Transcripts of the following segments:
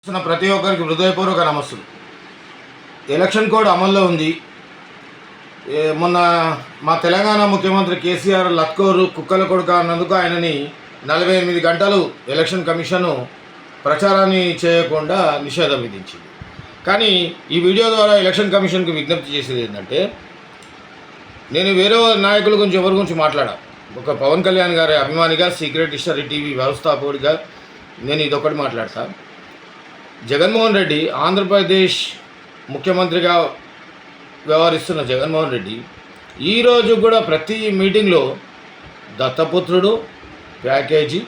ప్రతి ఒక్కరికి హృదయపూర్వక నమస్సులు. ఎలక్షన్ కోడ్ అమల్లో ఉంది. మొన్న మా తెలంగాణ ముఖ్యమంత్రి కేసీఆర్ లత్కోరు కుక్కల కొడుక అన్నందుకు ఆయనని 48 గంటలు ఎలక్షన్ కమిషను ప్రచారాన్ని చేయకుండా నిషేధం విధించింది. కానీ ఈ వీడియో ద్వారా ఎలక్షన్ కమిషన్కి విజ్ఞప్తి చేసేది ఏంటంటే, నేను వేరే నాయకుల గురించి ఎవరి గురించి మాట్లాడా. ఒక పవన్ కళ్యాణ్ గారి అభిమానిగా, సీక్రెట్ హిస్టరీ టీవీ వ్యవస్థాపకుడిగా నేను ఇదొకటి మాట్లాడతా. జగన్మోహన్ రెడ్డి ఆంధ్రప్రదేశ్ ముఖ్యమంత్రిగా వ్యవహరిస్తున్న జగన్మోహన్ రెడ్డి ఈరోజు కూడా ప్రతి మీటింగ్లో దత్తపుత్రుడు, ప్యాకేజీ,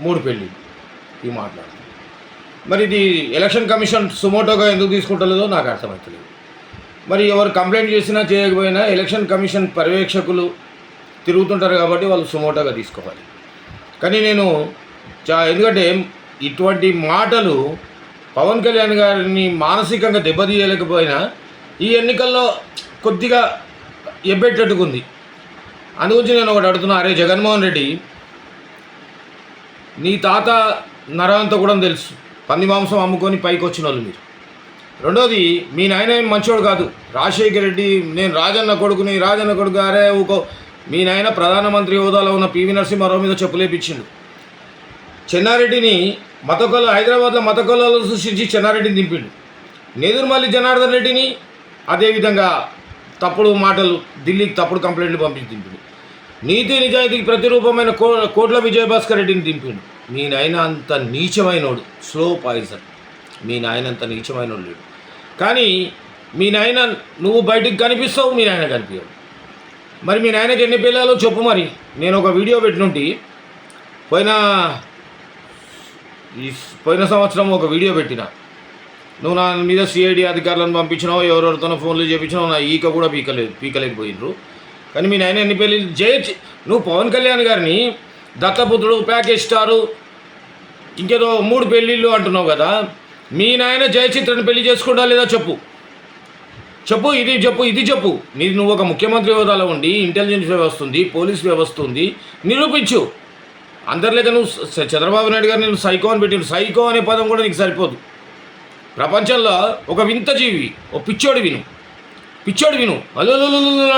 3 పెళ్ళి ఇవి మాట్లాడుతారు. మరి ఇది ఎలక్షన్ కమిషన్ సుమోటోగా ఎందుకు తీసుకుంటలేదో నాకు అర్థమవుతలేదు. మరి ఎవరు కంప్లైంట్ చేసినా చేయకపోయినా ఎలక్షన్ కమిషన్ పర్యవేక్షకులు తిరుగుతుంటారు కాబట్టి వాళ్ళు సుమోటోగా తీసుకోవాలి. కానీ నేను ఎందుకంటే ఇటువంటి మాటలు పవన్ కళ్యాణ్ గారిని మానసికంగా దెబ్బతీయలేకపోయినా ఈ ఎన్నికల్లో కొద్దిగా ఎబ్బెట్టట్టుకుంది. అందుగురించి నేను ఒకటి అడుగుతున్నా, అరే జగన్మోహన్ రెడ్డి, నీ తాత నరవంతా కూడా తెలుసు, పంది మాంసం అమ్ముకొని పైకి వచ్చిన వాళ్ళు మీరు. రెండోది, మీ నాయన ఏం మంచోడు కాదు. రాజశేఖర రెడ్డి, నేను రాజన్న కొడుకు, అరే ఊకో, మీ నాయన ప్రధానమంత్రి హోదాలో ఉన్న పివి నరసింహారావు మీద చెప్పులేపించిండు. చెన్నారెడ్డిని హైదరాబాద్లో మతకొల్లలో సృష్టించి చెన్నారెడ్డిని దింపిండు. నేదురుమల్లి జనార్దన్ రెడ్డిని అదేవిధంగా తప్పుడు మాటలు, ఢిల్లీకి తప్పుడు కంప్లైంట్లు పంపించి దింపిండు. నీతి నిజాయితీకి ప్రతిరూపమైన కోట్ల విజయభాస్కర్ రెడ్డిని దింపిండు. మీ నాయన అంత నీచమైనోడు, స్లో పాయిజన్. మీ నాయన అంత నీచమైనోడు లేడు. కానీ మీ నాయన, నువ్వు బయటికి కనిపిస్తావు, మీ నాయన కనిపించాడు. మరి మీ నాయనకి ఎన్ని పిల్లలు చెప్పు. మరి నేను ఒక వీడియో పెట్టినుంటి, పోయిన సంవత్సరం ఒక వీడియో పెట్టిన. నువ్వు నా మీద సిఐడి అధికారులను పంపించినావు, ఎవరెవరితోనో ఫోన్లు చేయించినావు, నా ఈక కూడా పీకలేకపోయినరు. కానీ మీ నాయన ఎన్ని పెళ్ళి నువ్వు పవన్ కళ్యాణ్ గారిని దత్తపుత్రుడు, ప్యాకేజ్ స్టారు, ఇంకేదో 3 పెళ్ళిళ్ళు అంటున్నావు కదా. మీ నాయన జయచిత్రని పెళ్లి చేసుకుంటా లేదా చెప్పు. ఇది చెప్పు. నువ్వు ఒక ముఖ్యమంత్రి హోదాలో ఉండి ఇంటెలిజెన్స్ వ్యవస్థ ఉంది, పోలీస్ వ్యవస్థ ఉంది, నిరూపించు. అందరిలేక నువ్వు చంద్రబాబు నాయుడు గారిని నువ్వు సైకో అని పెట్టిండు. సైకో అనే పదం కూడా నీకు సరిపోదు. ప్రపంచంలో ఒక వింత జీవి, ఓ పిచ్చోడు విను అల్లు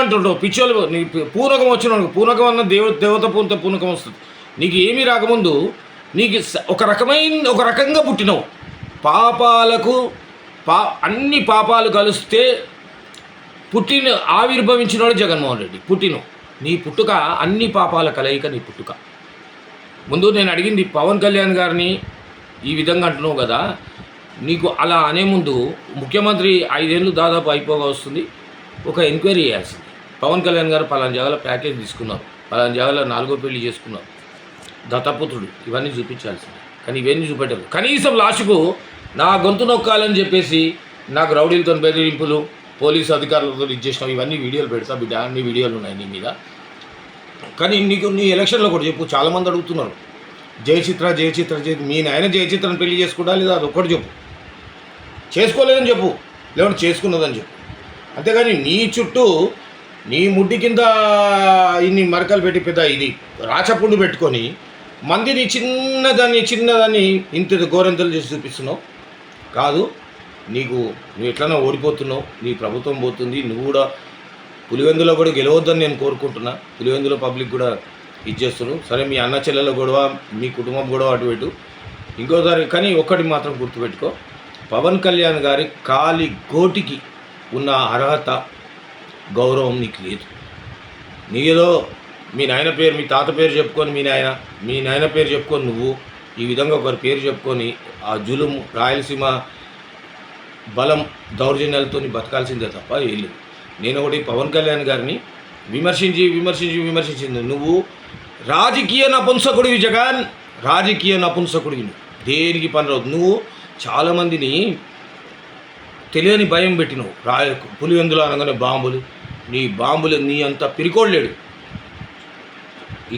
అంటుంటావు. పిచ్చోళ్ళు నీ పూనకం వచ్చిన పూనకం అన్న దేవత పూనకం వస్తుంది. నీకు ఏమీ రాకముందు నీకు ఒక రకంగా పుట్టినవు. అన్ని పాపాలు కలిస్తే ఆవిర్భవించినోడు జగన్మోహన్ రెడ్డి. నీ పుట్టుక అన్ని పాపాల కలయిక. నీ పుట్టుక ముందు నేను అడిగింది, పవన్ కళ్యాణ్ గారిని ఈ విధంగా అంటున్నావు కదా, నీకు అలా అనే ముందు ముఖ్యమంత్రి 5 ఏళ్ళు దాదాపు అయిపోగా వస్తుంది, ఒక ఎంక్వైరీ చేయాల్సింది. పవన్ కళ్యాణ్ గారు పలానా జాగాలో ప్యాకేజ్ తీసుకున్నారు, పలానా జాగాలో 4వ పెళ్లి చేసుకున్నారు, దత్తపుత్రుడు, ఇవన్నీ చూపించాల్సింది. కానీ ఇవన్నీ చూపెట్టారు. కనీసం లాస్ట్కు నా గొంతు నొక్కాలని చెప్పేసి నాకు రౌడీలతో బెదిరింపులు, పోలీసు అధికారులతో ఇచ్చేసినావు. ఇవన్నీ వీడియోలు పెడతా బిడ్డ, అన్ని వీడియోలు ఉన్నాయి నీ మీద. కానీ నీ ఎలక్షన్లో కూడా చెప్పు. చాలామంది అడుగుతున్నారు, జయచిత్ర మీ నాయన జయచిత్రను పెళ్లి చేసుకుంటా లేదా, అది ఒక్కటి చెప్పు. చేసుకోలేదని చెప్పు, లేదంటే చేసుకున్నదని చెప్పు. అంతేగాని నీ చుట్టూ నీ ముడ్డి కింద ఇన్ని మరకలు పెట్టి పెద్ద ఇది రాచపుండు పెట్టుకొని మందిని చిన్నదాన్ని ఇంత గోరంతలు చేసి చూపిస్తున్నావు. కాదు, నువ్వు ఎట్లన్నా ఓడిపోతున్నావు, నీ ప్రభుత్వం పోతుంది. నువ్వు కూడా పులివెందులో కూడా గెలవద్దని నేను కోరుకుంటున్నా. పులివెందులో పబ్లిక్ కూడా ఇచ్చేస్తున్నావు. సరే, మీ అన్న చెల్లెల గొడవ, మీ కుటుంబం గొడవ అటు పెట్టు. ఇంకోసారి కానీ ఒక్కటి మాత్రం గుర్తుపెట్టుకో, పవన్ కళ్యాణ్ గారి కాలి గోటికి ఉన్న అర్హత, గౌరవం నీకు లేదు. నీ ఏదో మీ నాయన పేరు, మీ తాత పేరు చెప్పుకొని మీ నాయన పేరు చెప్పుకొని నువ్వు ఈ విధంగా ఒకరి పేరు చెప్పుకొని ఆ జులుం, రాయలసీమ బలం, దౌర్జన్యాలతో బతకాల్సిందే తప్ప ఏం లేదు. నేను ఒకటి పవన్ కళ్యాణ్ గారిని విమర్శించింది. నువ్వు రాజకీయ నపుంసకుడివి జగన్, రాజకీయ నపుంసకుడివి. దేనికి పనిరాదు. నువ్వు చాలామందిని తెలియని భయం పెట్టినావు. పులివెందులు అనగానే బాంబులు, నీ అంత పిరికోడలేడు.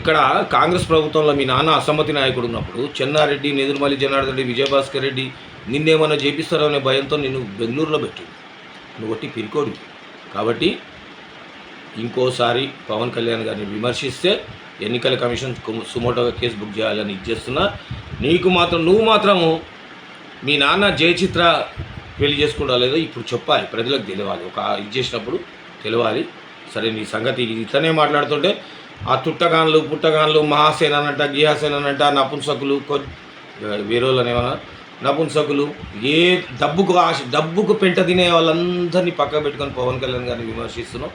ఇక్కడ కాంగ్రెస్ ప్రభుత్వంలో మీ నాన్న అసమ్మతి నాయకుడు ఉన్నప్పుడు చెన్నారెడ్డి, నేదురుమల్లి జనార్దన్ రెడ్డి, విజయభాస్కర్ రెడ్డి నిన్నేమన్నా చేపిస్తారో అనే భయంతో నిన్ను బెంగళూరులో పెట్టింది. నువ్వు ఒట్టి పిరికోడివి. కాబట్టి ఇంకోసారి పవన్ కళ్యాణ్ గారిని విమర్శిస్తే ఎన్నికల కమిషన్ సుమోటోగా కేసు బుక్ చేయాలని ఇచ్చేస్తున్నా. నువ్వు మాత్రము మీ నాన్న జయచిత్ర పెళ్లి చేసుకుంటా లేదో ఇప్పుడు చెప్పాలి, ప్రజలకు తెలియాలి. ఒక ఇది చేసినప్పుడు తెలియాలి. సరే, నీ సంగతి ఇట్లనే మాట్లాడుతుంటే ఆ పుట్టగాన్లు మహాసేన అనంట, గిహాసేన అనంట, నపుంసకులు వేరేవాళ్ళనేమన్నా నపుంసకులు, ఏ డబ్బుకు పెంట తినే వాళ్ళందరినీ పక్కకు పెట్టుకొని పవన్ కళ్యాణ్ గారిని విమర్శిస్తున్నావు.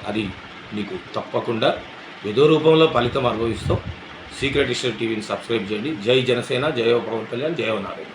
అది నీకు తప్పకుండా ఏదో రూపంలో ఫలితం అనుభవిస్తాం. సీక్రెట్ హిస్టరీ టీవీని సబ్స్క్రైబ్ చేయండి. జై జనసేన, జయ పవన్ కళ్యాణ్, జయ నారాయణ.